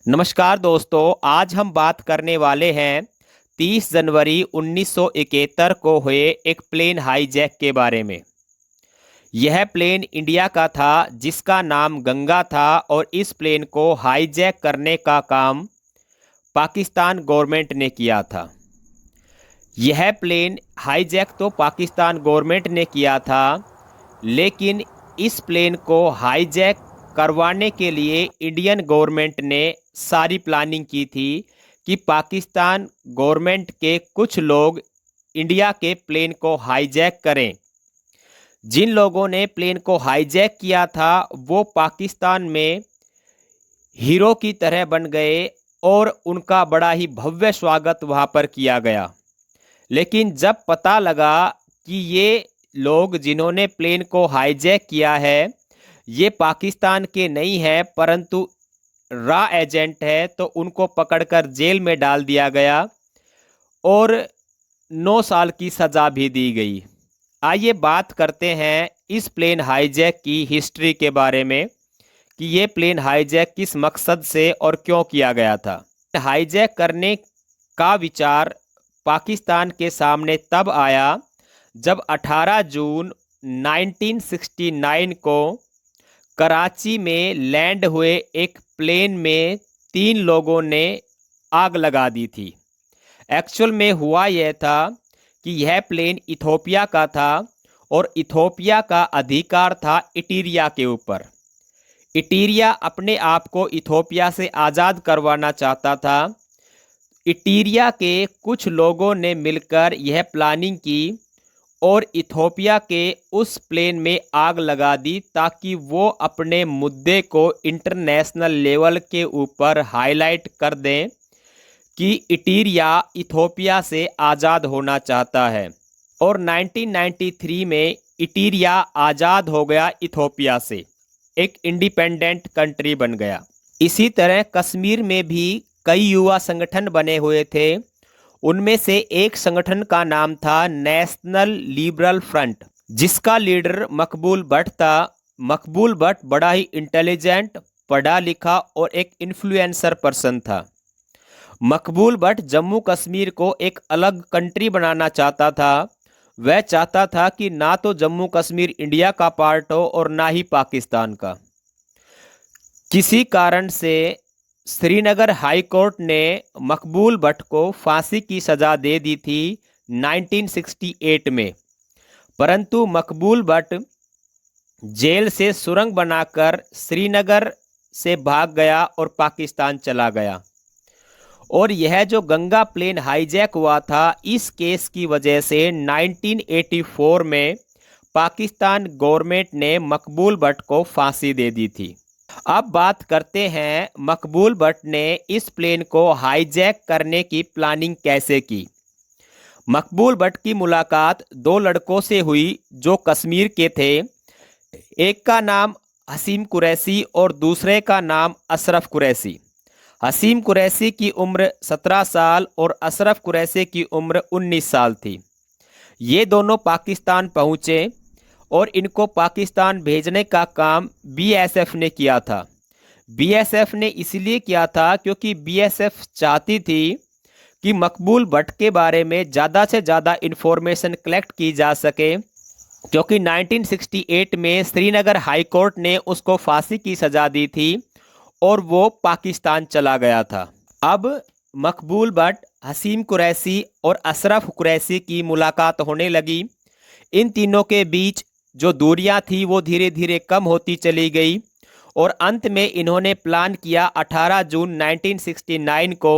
नमस्कार दोस्तों, आज हम बात करने वाले हैं 30 जनवरी 1971 को हुए एक प्लेन हाईजैक के बारे में। यह प्लेन इंडिया का था जिसका नाम गंगा था और इस प्लेन को हाईजैक करने का काम पाकिस्तान गवर्नमेंट ने किया था। यह प्लेन हाईजैक तो पाकिस्तान गवर्नमेंट ने किया था, लेकिन इस प्लेन को हाईजैक करवाने के लिए इंडियन गवर्नमेंट ने सारी प्लानिंग की थी कि पाकिस्तान गवर्नमेंट के कुछ लोग इंडिया के प्लेन को हाईजैक करें। जिन लोगों ने प्लेन को हाईजैक किया था वो पाकिस्तान में हीरो की तरह बन गए और उनका बड़ा ही भव्य स्वागत वहाँ पर किया गया। लेकिन जब पता लगा कि ये लोग जिन्होंने प्लेन को हाईजैक किया है ये पाकिस्तान के नहीं है परंतु रॉ एजेंट है, तो उनको पकड़कर जेल में डाल दिया गया और 9 साल की सज़ा भी दी गई। आइए बात करते हैं इस प्लेन हाईजैक की हिस्ट्री के बारे में कि ये प्लेन हाईजैक किस मकसद से और क्यों किया गया था। हाईजैक करने का विचार पाकिस्तान के सामने तब आया जब 18 जून 1969 को कराची में लैंड हुए एक प्लेन में 3 लोगों ने आग लगा दी थी। एक्चुअल में हुआ यह था कि यह प्लेन इथोपिया का था और इथोपिया का अधिकार था इटीरिया के ऊपर। इटीरिया अपने आप को इथोपिया से आज़ाद करवाना चाहता था। इटीरिया के कुछ लोगों ने मिलकर यह प्लानिंग की और इथोपिया के उस प्लेन में आग लगा दी ताकि वो अपने मुद्दे को इंटरनेशनल लेवल के ऊपर हाईलाइट कर दें कि इटीरिया इथोपिया से आज़ाद होना चाहता है। और 1993 में इटीरिया आज़ाद हो गया इथोपिया से, एक इंडिपेंडेंट कंट्री बन गया। इसी तरह कश्मीर में भी कई युवा संगठन बने हुए थे। उनमें से एक संगठन का नाम था नेशनल लिबरल फ्रंट, जिसका लीडर मकबूल भट्ट था। मकबूल भट्ट बड़ा ही इंटेलिजेंट, पढ़ा लिखा और एक इन्फ्लुएंसर पर्सन था। मकबूल भट्ट जम्मू कश्मीर को एक अलग कंट्री बनाना चाहता था। वह चाहता था कि ना तो जम्मू कश्मीर इंडिया का पार्ट हो और ना ही पाकिस्तान का। किसी कारण से श्रीनगर हाई कोर्ट ने मकबूल भट्ट को फांसी की सज़ा दे दी थी 1968 में, परंतु मकबूल भट्ट जेल से सुरंग बनाकर श्रीनगर से भाग गया और पाकिस्तान चला गया। और यह जो गंगा प्लेन हाईजैक हुआ था, इस केस की वजह से 1984 में पाकिस्तान गवर्नमेंट ने मकबूल भट्ट को फांसी दे दी थी। अब बात करते हैं मकबूल भट्ट ने इस प्लेन को हाईजैक करने की प्लानिंग कैसे की। मकबूल भट्ट की मुलाकात 2 लड़कों से हुई जो कश्मीर के थे। एक का नाम हसीम कुरैशी और दूसरे का नाम अशरफ कुरैशी। हसीम कुरैशी की उम्र 17 साल और अशरफ कुरैशी की उम्र 19 साल थी। ये दोनों पाकिस्तान पहुँचे और इनको पाकिस्तान भेजने का काम बीएसएफ ने किया था। बीएसएफ ने इसलिए किया था क्योंकि बीएसएफ चाहती थी कि मकबूल भट्ट के बारे में ज़्यादा से ज़्यादा इन्फॉर्मेशन कलेक्ट की जा सके, क्योंकि 1968 में श्रीनगर हाई कोर्ट ने उसको फांसी की सज़ा दी थी और वो पाकिस्तान चला गया था। अब मकबूल भट्ट, हसीम कुरैशी और अशरफ कुरैशी की मुलाकात होने लगी। इन तीनों के बीच जो दूरियां थी वो धीरे धीरे कम होती चली गई और अंत में इन्होंने प्लान किया 18 जून 1969 को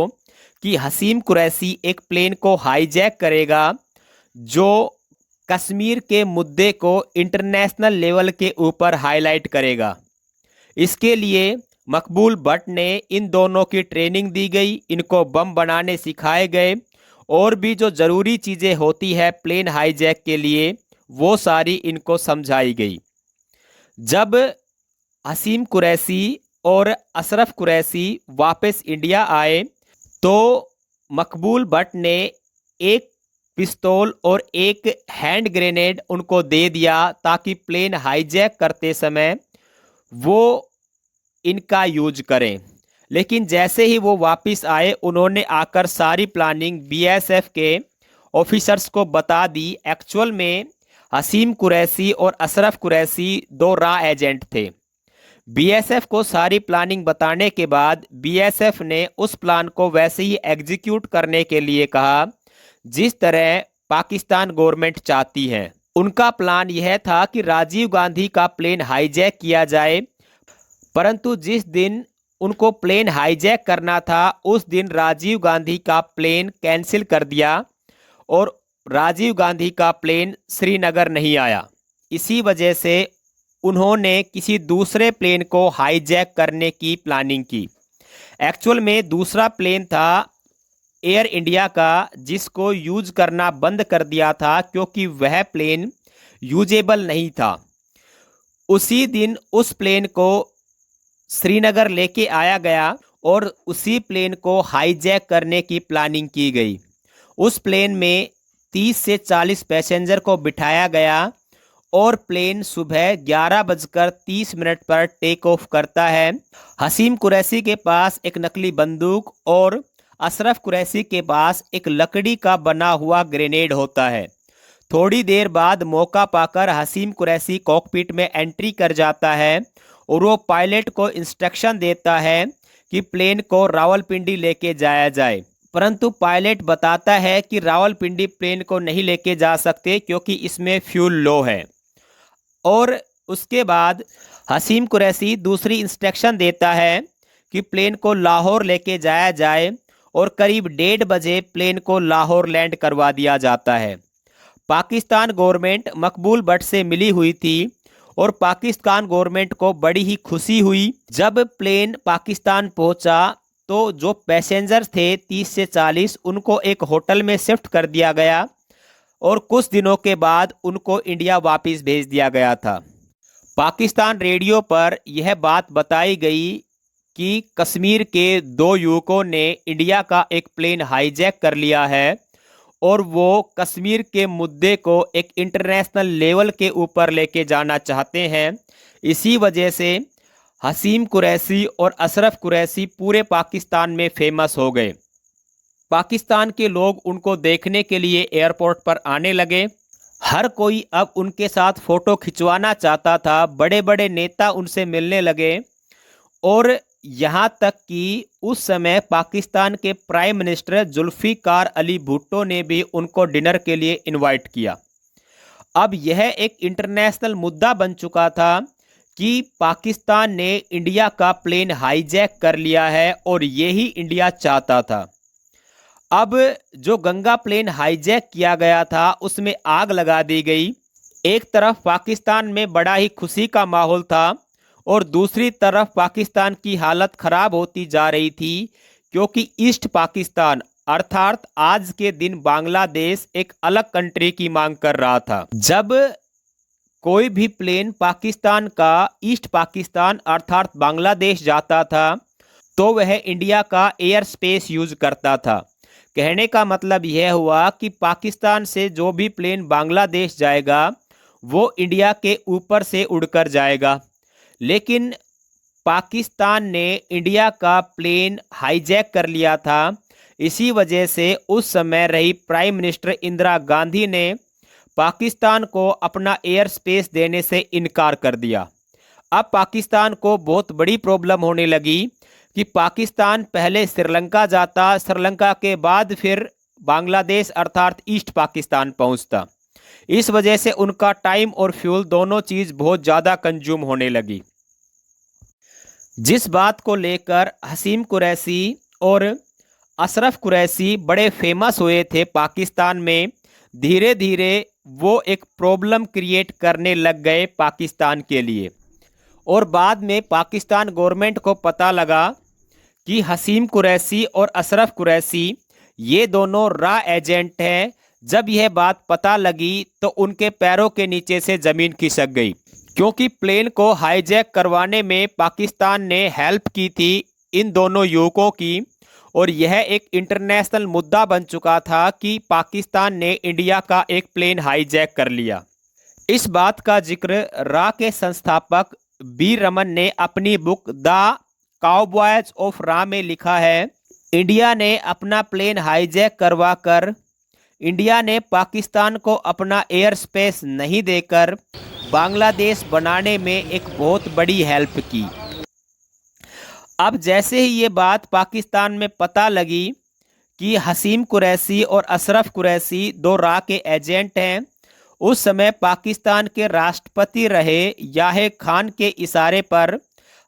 कि हसीम कुरैशी एक प्लेन को हाईजैक करेगा जो कश्मीर के मुद्दे को इंटरनेशनल लेवल के ऊपर हाईलाइट करेगा। इसके लिए मकबूल भट्ट ने इन दोनों की ट्रेनिंग दी गई, इनको बम बनाने सिखाए गए और भी जो ज़रूरी चीज़ें होती है प्लेन हाईजैक के लिए वो सारी इनको समझाई गई। जब हसीम कुरैशी और अशरफ कुरैशी वापस इंडिया आए तो मकबूल भट्ट ने एक पिस्तौल और एक हैंड ग्रेनेड उनको दे दिया ताकि प्लेन हाईजैक करते समय वो इनका यूज करें। लेकिन जैसे ही वो वापस आए उन्होंने आकर सारी प्लानिंग बीएसएफ के ऑफिसर्स को बता दी। एक्चुअल में हसीम कुरैशी और अशरफ कुरैशी दो रॉ एजेंट थे। बीएसएफ को सारी प्लानिंग बताने के बाद बीएसएफ ने उस प्लान को वैसे ही एग्जीक्यूट करने के लिए कहा जिस तरह पाकिस्तान गवर्नमेंट चाहती है। उनका प्लान यह था कि राजीव गांधी का प्लेन हाईजैक किया जाए, परंतु जिस दिन उनको प्लेन हाईजैक करना था उस दिन राजीव गांधी का प्लेन कैंसिल कर दिया और राजीव गांधी का प्लेन श्रीनगर नहीं आया। इसी वजह से उन्होंने किसी दूसरे प्लेन को हाईजैक करने की प्लानिंग की। एक्चुअल में दूसरा प्लेन था एयर इंडिया का, जिसको यूज करना बंद कर दिया था क्योंकि वह प्लेन यूजेबल नहीं था। उसी दिन उस प्लेन को श्रीनगर लेके आया गया और उसी प्लेन को हाईजैक करने की प्लानिंग की गई। उस प्लेन में 30 से 40 पैसेंजर को बिठाया गया और प्लेन सुबह 11:30 पर टेक ऑफ करता है। हसीम कुरैशी के पास एक नकली बंदूक और अशरफ कुरैशी के पास एक लकड़ी का बना हुआ ग्रेनेड होता है। थोड़ी देर बाद मौका पाकर हसीम कुरैशी कॉकपिट में एंट्री कर जाता है और वो पायलट को इंस्ट्रक्शन देता है कि प्लेन को रावलपिंडी लेके जाया जाए, परंतु पायलट बताता है कि रावलपिंडी प्लेन को नहीं लेके जा सकते क्योंकि इसमें फ्यूल लो है। और उसके बाद हसीम कुरैशी दूसरी इंस्ट्रक्शन देता है कि प्लेन को लाहौर लेके जाया जाए और करीब 1:30 बजे प्लेन को लाहौर लैंड करवा दिया जाता है। पाकिस्तान गवर्नमेंट मकबूल भट्ट से मिली हुई थी और पाकिस्तान गवर्नमेंट को बड़ी ही खुशी हुई। जब प्लेन पाकिस्तान पहुंचा तो जो पैसेंजर्स थे 30 से 40 उनको एक होटल में शिफ्ट कर दिया गया और कुछ दिनों के बाद उनको इंडिया वापस भेज दिया गया था। पाकिस्तान रेडियो पर यह बात बताई गई कि कश्मीर के 2 युवकों ने इंडिया का एक प्लेन हाईजैक कर लिया है और वो कश्मीर के मुद्दे को एक इंटरनेशनल लेवल के ऊपर लेके जाना चाहते हैं। इसी वजह से हसीम कुरैशी और अशरफ कुरैशी पूरे पाकिस्तान में फेमस हो गए। पाकिस्तान के लोग उनको देखने के लिए एयरपोर्ट पर आने लगे। हर कोई अब उनके साथ फोटो खिंचवाना चाहता था। बड़े बड़े नेता उनसे मिलने लगे और यहाँ तक कि उस समय पाकिस्तान के प्राइम मिनिस्टर जुल्फिकार अली भुट्टो ने भी उनको डिनर के लिए इनवाइट किया। अब यह एक इंटरनेशनल मुद्दा बन चुका था कि पाकिस्तान ने इंडिया का प्लेन हाईजैक कर लिया है और यही इंडिया चाहता था। अब जो गंगा प्लेन हाईजैक किया गया था उसमें आग लगा दी गई। एक तरफ पाकिस्तान में बड़ा ही खुशी का माहौल था और दूसरी तरफ पाकिस्तान की हालत खराब होती जा रही थी क्योंकि ईस्ट पाकिस्तान अर्थात आज के दिन बांग्लादेश एक अलग कंट्री की मांग कर रहा था। जब कोई भी प्लेन पाकिस्तान का ईस्ट पाकिस्तान अर्थात बांग्लादेश जाता था तो वह इंडिया का एयर स्पेस यूज करता था। कहने का मतलब यह हुआ कि पाकिस्तान से जो भी प्लेन बांग्लादेश जाएगा वो इंडिया के ऊपर से उड़कर जाएगा। लेकिन पाकिस्तान ने इंडिया का प्लेन हाईजैक कर लिया था। इसी वजह से उस समय रही प्राइम मिनिस्टर इंदिरा गांधी ने पाकिस्तान को अपना एयर स्पेस देने से इनकार कर दिया। अब पाकिस्तान को बहुत बड़ी प्रॉब्लम होने लगी कि पाकिस्तान पहले श्रीलंका जाता, श्रीलंका के बाद फिर बांग्लादेश अर्थात ईस्ट पाकिस्तान पहुंचता। इस वजह से उनका टाइम और फ्यूल दोनों चीज़ बहुत ज़्यादा कंज्यूम होने लगी। जिस बात को लेकर हसीम कुरैशी और अशरफ कुरैशी बड़े फेमस हुए थे पाकिस्तान में, धीरे धीरे वो एक प्रॉब्लम क्रिएट करने लग गए पाकिस्तान के लिए। और बाद में पाकिस्तान गवर्नमेंट को पता लगा कि हसीम कुरैशी और अशरफ कुरैशी ये दोनों रॉ एजेंट हैं। जब यह बात पता लगी तो उनके पैरों के नीचे से ज़मीन खिसक गई क्योंकि प्लेन को हाईजैक करवाने में पाकिस्तान ने हेल्प की थी इन दोनों युवकों की और यह एक इंटरनेशनल मुद्दा बन चुका था कि पाकिस्तान ने इंडिया का एक प्लेन हाईजैक कर लिया। इस बात का जिक्र रॉ के संस्थापक बी रमन ने अपनी बुक द काउबॉयज ऑफ रा में लिखा है, इंडिया ने अपना प्लेन हाईजैक करवाकर इंडिया ने पाकिस्तान को अपना एयर स्पेस नहीं देकर बांग्लादेश बनाने में एक बहुत बड़ी हेल्प की। अब जैसे ही ये बात पाकिस्तान में पता लगी कि हसीम कुरैशी और अशरफ कुरैशी दो रा के एजेंट हैं, उस समय पाकिस्तान के राष्ट्रपति रहे याहे खान के इशारे पर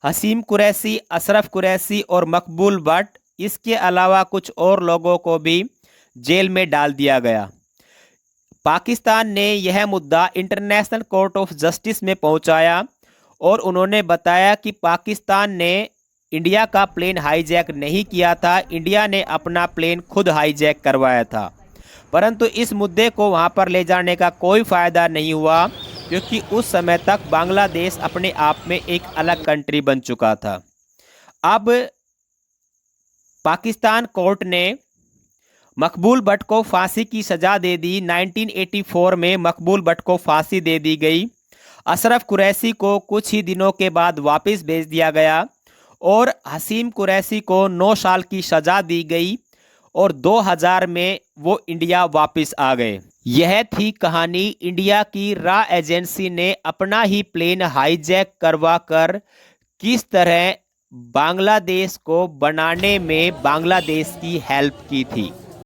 हसीम कुरैशी, अशरफ कुरैशी और मकबूल भट्ट, इसके अलावा कुछ और लोगों को भी जेल में डाल दिया गया। पाकिस्तान ने यह मुद्दा इंटरनेशनल कोर्ट ऑफ जस्टिस में पहुंचाया और उन्होंने बताया कि पाकिस्तान ने इंडिया का प्लेन हाईजैक नहीं किया था, इंडिया ने अपना प्लेन खुद हाईजैक करवाया था। परंतु इस मुद्दे को वहां पर ले जाने का कोई फ़ायदा नहीं हुआ, क्योंकि उस समय तक बांग्लादेश अपने आप में एक अलग कंट्री बन चुका था। अब पाकिस्तान कोर्ट ने मकबूल भट्ट को फांसी की सज़ा दे दी। 1984 में मकबूल भट्ट को फांसी दे दी गई। अशरफ कुरैशी को कुछ ही दिनों के बाद वापस भेज दिया गया और हसीम कुरैशी को 9 साल की सज़ा दी गई और 2000 में वो इंडिया वापस आ गए। यह थी कहानी इंडिया की रा एजेंसी ने अपना ही प्लेन हाईजैक करवाकर किस तरह बांग्लादेश को बनाने में बांग्लादेश की हेल्प की थी।